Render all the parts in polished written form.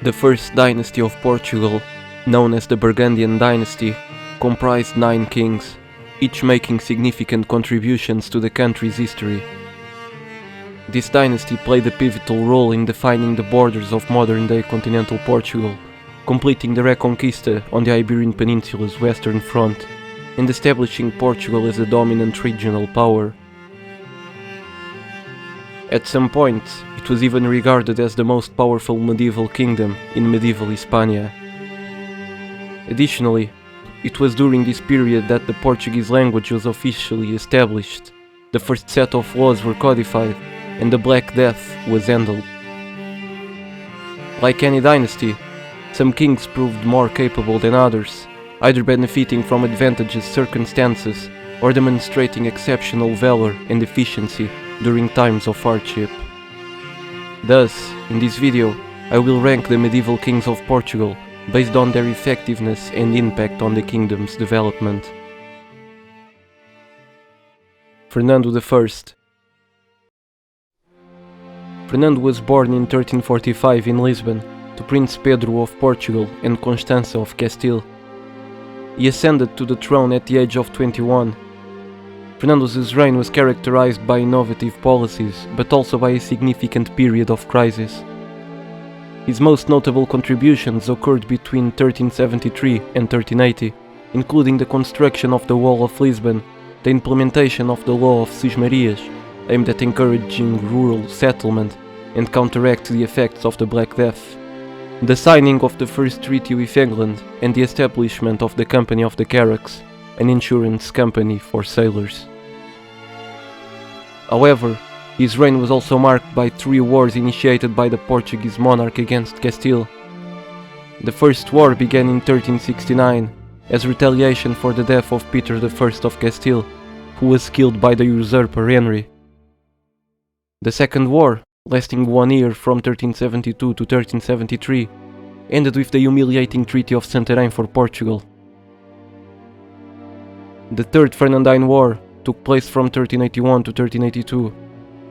The first dynasty of Portugal, known as the Burgundian Dynasty, comprised 9 kings, each making significant contributions to the country's history. This dynasty played a pivotal role in defining the borders of modern-day continental Portugal, completing the Reconquista on the Iberian Peninsula's western front, and establishing Portugal as a dominant regional power. At some point, it was even regarded as the most powerful medieval kingdom in medieval Hispania. Additionally, it was during this period that the Portuguese language was officially established, the first set of laws were codified, and the Black Death was ended. Like any dynasty, some kings proved more capable than others, either benefiting from advantageous circumstances or demonstrating exceptional valor and efficiency during times of hardship. Thus, in this video, I will rank the medieval kings of Portugal based on their effectiveness and impact on the kingdom's development. Fernando I. Fernando was born in 1345 in Lisbon to Prince Pedro of Portugal and Constança of Castile. He ascended to the throne at the age of 21. Fernando's reign was characterized by innovative policies, but also by a significant period of crisis. His most notable contributions occurred between 1373 and 1380, including the construction of the Wall of Lisbon, the implementation of the Law of Cismarias, aimed at encouraging rural settlement and counteract the effects of the Black Death, the signing of the first treaty with England, and the establishment of the Company of the Carracks, an insurance company for sailors. However, his reign was also marked by 3 wars initiated by the Portuguese monarch against Castile. The first war began in 1369 as retaliation for the death of Peter I of Castile, who was killed by the usurper Henry. The second war, lasting 1 year from 1372 to 1373, ended with the humiliating Treaty of Santarém for Portugal. The Third Fernandine War took place from 1381 to 1382,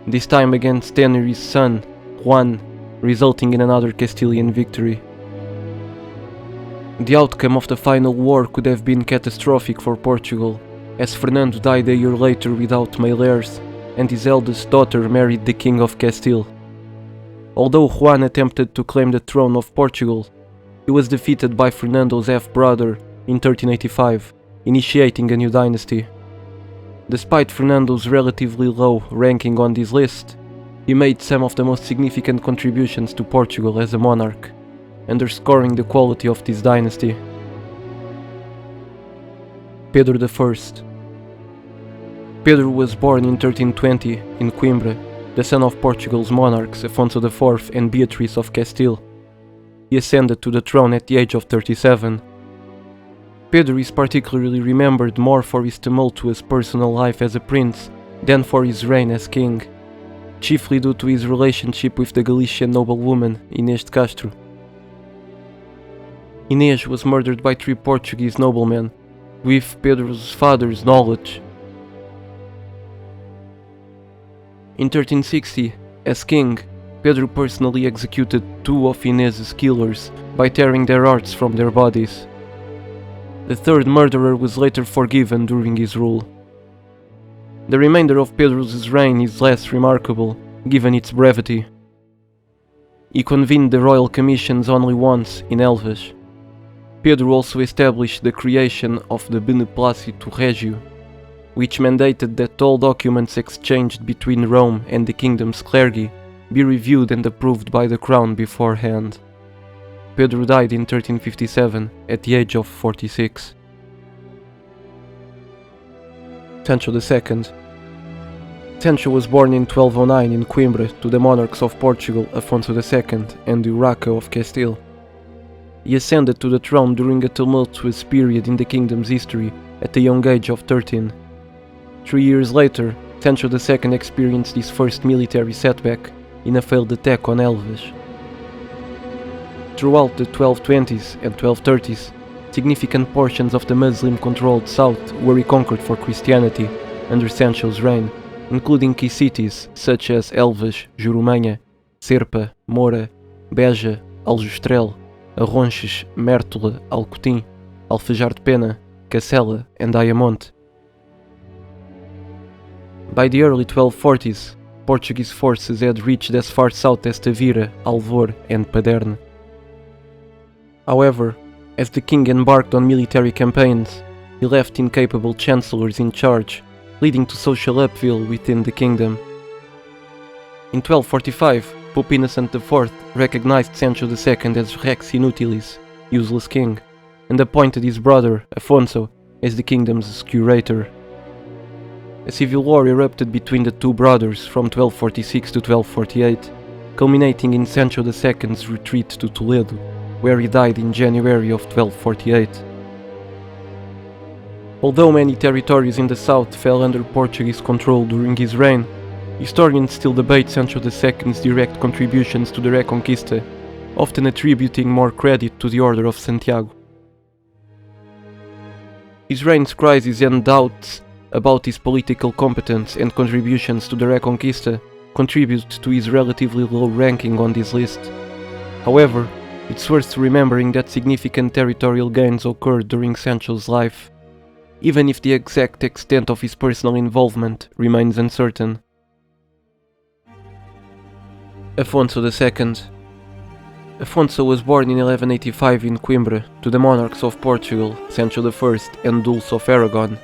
this time against Henry's son, Juan, resulting in another Castilian victory. The outcome of the final war could have been catastrophic for Portugal, as Fernando died a year later without male heirs, and his eldest daughter married the King of Castile. Although Juan attempted to claim the throne of Portugal, he was defeated by Fernando's half-brother in 1385, initiating a new dynasty. Despite Fernando's relatively low ranking on this list, he made some of the most significant contributions to Portugal as a monarch, underscoring the quality of this dynasty. Pedro I. Pedro was born in 1320 in Coimbra, the son of Portugal's monarchs Afonso IV and Beatriz of Castile. He ascended to the throne at the age of 37. Pedro is particularly remembered more for his tumultuous personal life as a prince than for his reign as king, chiefly due to his relationship with the Galician noblewoman Inês de Castro. Inês was murdered by 3 Portuguese noblemen, with Pedro's father's knowledge. In 1360, as king, Pedro personally executed 2 of Inês's killers by tearing their hearts from their bodies. The third murderer was later forgiven during his rule. The remainder of Pedro's reign is less remarkable, given its brevity. He convened the royal commissions only once, in Elvas. Pedro also established the creation of the Beneplácito Régio, which mandated that all documents exchanged between Rome and the kingdom's clergy be reviewed and approved by the crown beforehand. Pedro died in 1357 at the age of 46. Sancho II. Sancho was born in 1209 in Coimbra to the monarchs of Portugal Afonso II and Urraca of Castile. He ascended to the throne during a tumultuous period in the kingdom's history at the young age of 13. 3 years later, Sancho II experienced his first military setback in a failed attack on Elvas. Throughout the 1220s and 1230s, significant portions of the Muslim-controlled south were reconquered for Christianity under Sancho's reign, including key cities such as Elvas, Jurumanha, Serpa, Moura, Beja, Aljustrel, Arronches, Mértola, Alcotim, Alfajar de Pena, Cacela, and Ayamonte. By the early 1240s, Portuguese forces had reached as far south as Tavira, Alvor, and Paderne. However, as the king embarked on military campaigns, he left incapable chancellors in charge, leading to social upheaval within the kingdom. In 1245, Pope Innocent IV recognized Sancho II as Rex Inutilis, useless king, and appointed his brother, Afonso, as the kingdom's curator. A civil war erupted between the two brothers from 1246 to 1248, culminating in Sancho II's retreat to Toledo, where he died in January of 1248. Although many territories in the south fell under Portuguese control during his reign, historians still debate Sancho II's direct contributions to the Reconquista, often attributing more credit to the Order of Santiago. His reign's crises and doubts about his political competence and contributions to the Reconquista contribute to his relatively low ranking on this list. However, it's worth remembering that significant territorial gains occurred during Sancho's life, even if the exact extent of his personal involvement remains uncertain. Afonso II. Afonso was born in 1185 in Coimbra to the monarchs of Portugal, Sancho I and Dulce of Aragon.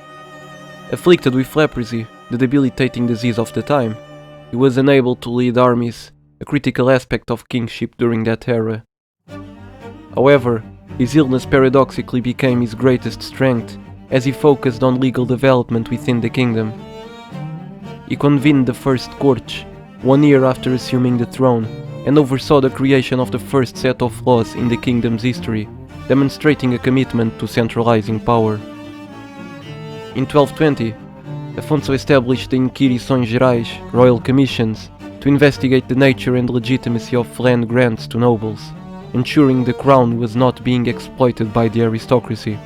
Afflicted with leprosy, the debilitating disease of the time, he was unable to lead armies, a critical aspect of kingship during that era. However, his illness paradoxically became his greatest strength, as he focused on legal development within the kingdom. He convened the first Cortes, 1 year after assuming the throne, and oversaw the creation of the first set of laws in the kingdom's history, demonstrating a commitment to centralizing power. In 1220, Afonso established the Inquirições Gerais, royal commissions, to investigate the nature and legitimacy of land grants to nobles, ensuring the crown was not being exploited by the aristocracy.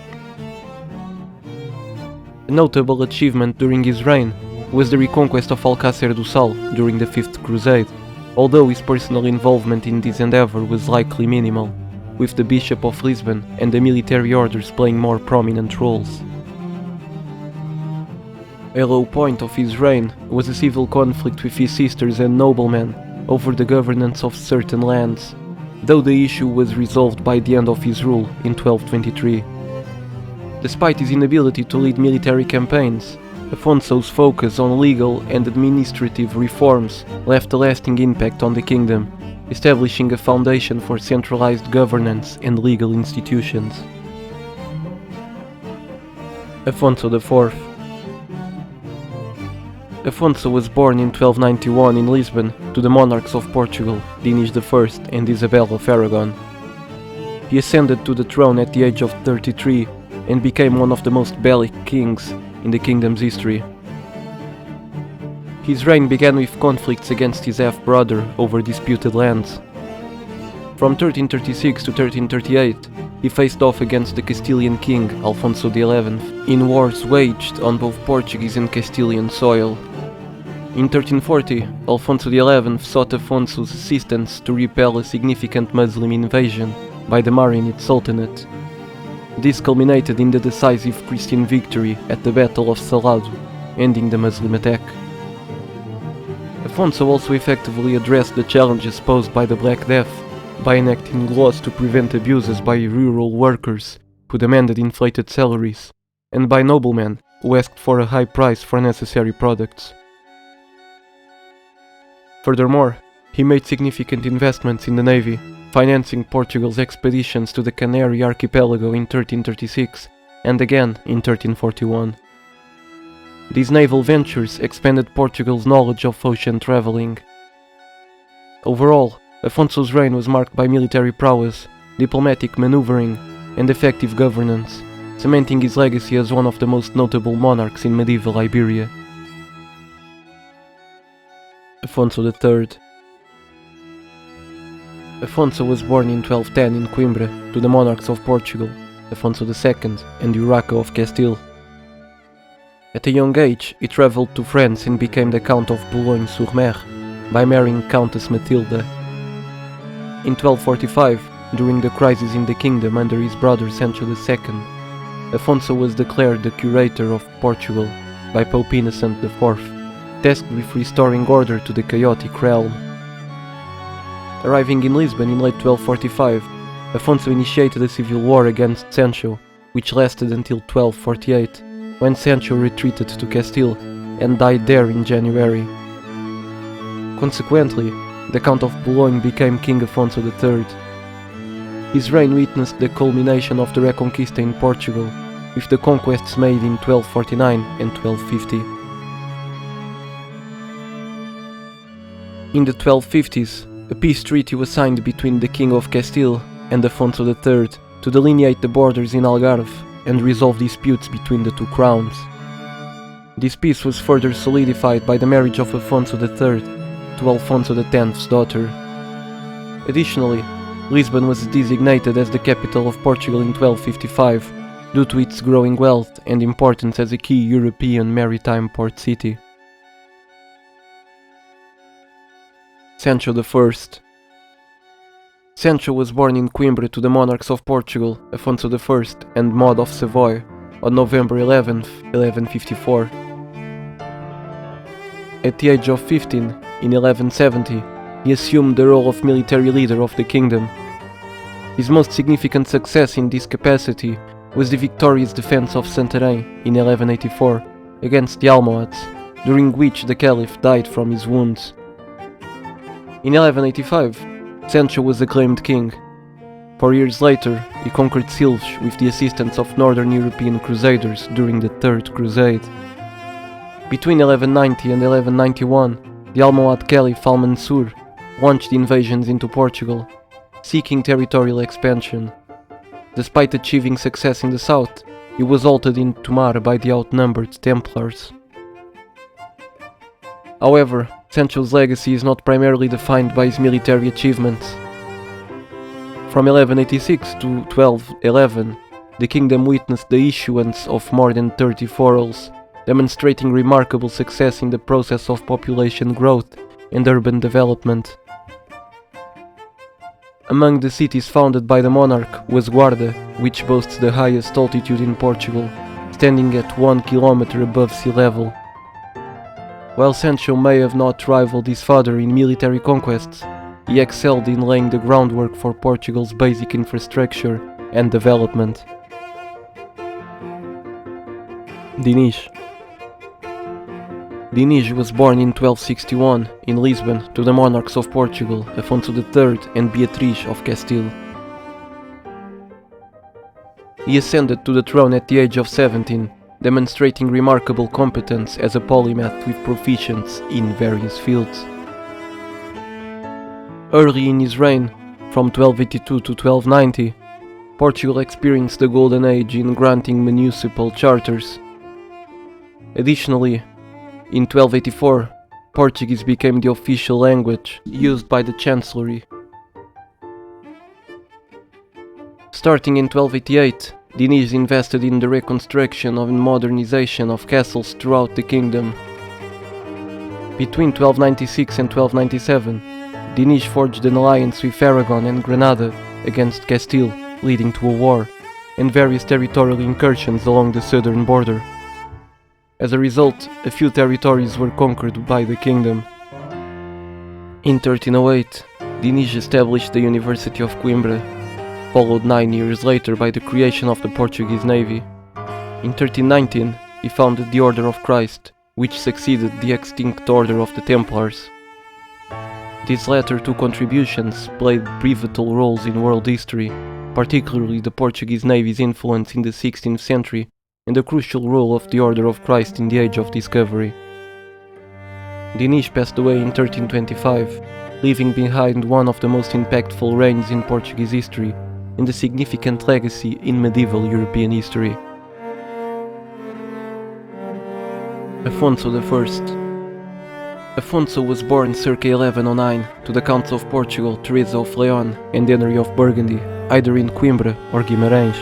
A notable achievement during his reign was the reconquest of Alcácer do Sal during the Fifth Crusade, although his personal involvement in this endeavor was likely minimal, with the Bishop of Lisbon and the military orders playing more prominent roles. A low point of his reign was a civil conflict with his sisters and noblemen over the governance of certain lands, though the issue was resolved by the end of his rule in 1223. Despite his inability to lead military campaigns, Afonso's focus on legal and administrative reforms left a lasting impact on the kingdom, establishing a foundation for centralized governance and legal institutions. Afonso IV. Afonso was born in 1291 in Lisbon to the monarchs of Portugal, Denis I and Isabel of Aragon. He ascended to the throne at the age of 33 and became one of the most bellic kings in the kingdom's history. His reign began with conflicts against his half-brother over disputed lands. From 1336 to 1338, he faced off against the Castilian king Afonso XI in wars waged on both Portuguese and Castilian soil. In 1340, Afonso XI sought Afonso's assistance to repel a significant Muslim invasion by the Marinid Sultanate. This culminated in the decisive Christian victory at the Battle of Salado, ending the Muslim attack. Afonso also effectively addressed the challenges posed by the Black Death by enacting laws to prevent abuses by rural workers who demanded inflated salaries, and by noblemen who asked for a high price for necessary products. Furthermore, he made significant investments in the navy, financing Portugal's expeditions to the Canary Archipelago in 1336 and again in 1341. These naval ventures expanded Portugal's knowledge of ocean traveling. Overall, Afonso's reign was marked by military prowess, diplomatic maneuvering, and effective governance, cementing his legacy as one of the most notable monarchs in medieval Iberia. Afonso III. Afonso was born in 1210 in Coimbra to the monarchs of Portugal, Afonso II and Urraca of Castile. At a young age, he travelled to France and became the Count of Boulogne-sur-Mer by marrying Countess Matilda. In 1245, during the crisis in the kingdom under his brother Sancho II, Afonso was declared the curator of Portugal by Pope Innocent IV, tasked with restoring order to the chaotic realm. Arriving in Lisbon in late 1245, Afonso initiated a civil war against Sancho, which lasted until 1248, when Sancho retreated to Castile and died there in January. Consequently, the Count of Boulogne became King Afonso III. His reign witnessed the culmination of the Reconquista in Portugal, with the conquests made in 1249 and 1250. In the 1250s, a peace treaty was signed between the King of Castile and Afonso III to delineate the borders in Algarve and resolve disputes between the two crowns. This peace was further solidified by the marriage of Afonso III to Alfonso X's daughter. Additionally, Lisbon was designated as the capital of Portugal in 1255 due to its growing wealth and importance as a key European maritime port city. Sancho I. Sancho was born in Coimbra to the monarchs of Portugal, Afonso I and Maud of Savoy, on November 11, 1154. At the age of 15, in 1170, he assumed the role of military leader of the kingdom. His most significant success in this capacity was the victorious defense of Santarém in 1184 against the Almohads, during which the Caliph died from his wounds. In 1185, Sancho was acclaimed king. 4 years later, he conquered Silves with the assistance of Northern European crusaders during the Third Crusade. Between 1190 and 1191, the Almohad Caliph Al-Mansur launched invasions into Portugal, seeking territorial expansion. Despite achieving success in the south, he was halted in Tomar by the outnumbered Templars. However, Sancho's legacy is not primarily defined by his military achievements. From 1186 to 1211, the kingdom witnessed the issuance of more than 30 foreigns, demonstrating remarkable success in the process of population growth and urban development. Among the cities founded by the monarch was Guarda, which boasts the highest altitude in Portugal, standing at 1 kilometer above sea level. While Sancho may have not rivaled his father in military conquests, he excelled in laying the groundwork for Portugal's basic infrastructure and development. Denis was born in 1261 in Lisbon to the monarchs of Portugal, Afonso III and Beatriz of Castile. He ascended to the throne at the age of 17, demonstrating remarkable competence as a polymath with proficiency in various fields. Early in his reign, from 1282 to 1290, Portugal experienced the golden age in granting municipal charters. Additionally, in 1284, Portuguese became the official language used by the Chancellery. Starting in 1288, Denis invested in the reconstruction and modernization of castles throughout the kingdom. Between 1296 and 1297, Denis forged an alliance with Aragon and Granada against Castile, leading to a war, and various territorial incursions along the southern border. As a result, a few territories were conquered by the kingdom. In 1308, Denis established the University of Coimbra, followed 9 years later by the creation of the Portuguese Navy. In 1319, he founded the Order of Christ, which succeeded the extinct Order of the Templars. These latter two contributions played pivotal roles in world history, particularly the Portuguese Navy's influence in the 16th century and the crucial role of the Order of Christ in the Age of Discovery. Denis passed away in 1325, leaving behind one of the most impactful reigns in Portuguese history and a significant legacy in medieval European history. Afonso I. Afonso was born circa 1109 to the Counts of Portugal, Teresa of León and Henry of Burgundy, either in Coimbra or Guimarães.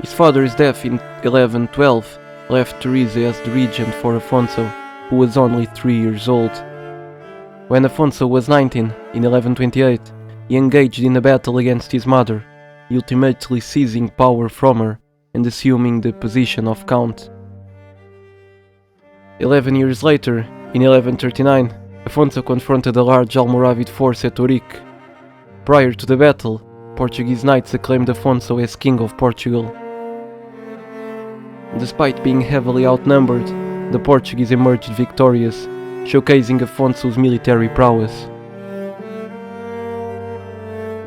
His father's death in 1112 left Teresa as the regent for Afonso, who was only 3 years old. When Afonso was 19, in 1128, he engaged in a battle against his mother, ultimately seizing power from her and assuming the position of Count. 11 years later, in 1139, Afonso confronted a large Almoravid force at Ourique. Prior to the battle, Portuguese knights acclaimed Afonso as King of Portugal. Despite being heavily outnumbered, the Portuguese emerged victorious, showcasing Afonso's military prowess.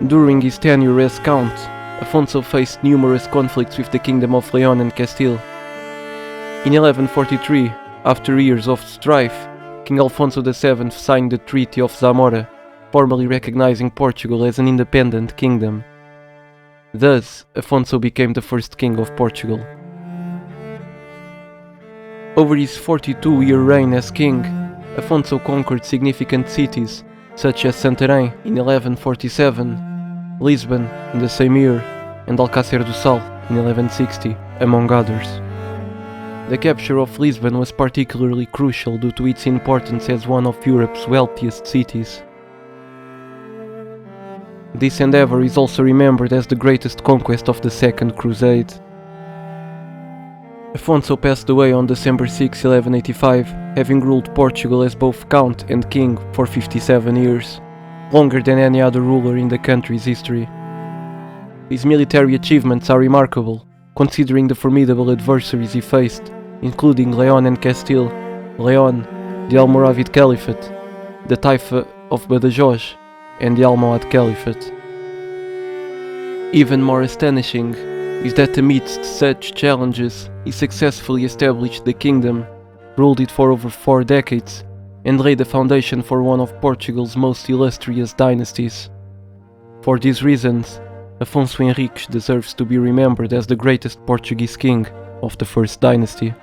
During his tenure as Count, Afonso faced numerous conflicts with the Kingdom of León and Castile. In 1143, after years of strife, King Afonso VII signed the Treaty of Zamora, formally recognizing Portugal as an independent kingdom. Thus, Afonso became the first king of Portugal. Over his 42-year reign as king, Afonso conquered significant cities such as Santarém in 1147, Lisbon in the same year, and Alcácer do Sal in 1160, among others. The capture of Lisbon was particularly crucial due to its importance as one of Europe's wealthiest cities. This endeavor is also remembered as the greatest conquest of the Second Crusade. Afonso passed away on December 6, 1185, having ruled Portugal as both Count and King for 57 years, longer than any other ruler in the country's history. His military achievements are remarkable, considering the formidable adversaries he faced, including León and Castile, León, the Almoravid Caliphate, the Taifa of Badajoz, and the Almohad Caliphate. Even more astonishing is that amidst such challenges, he successfully established the kingdom, ruled it for over 4 decades, and laid the foundation for one of Portugal's most illustrious dynasties. For these reasons, Afonso Henriques deserves to be remembered as the greatest Portuguese king of the First Dynasty.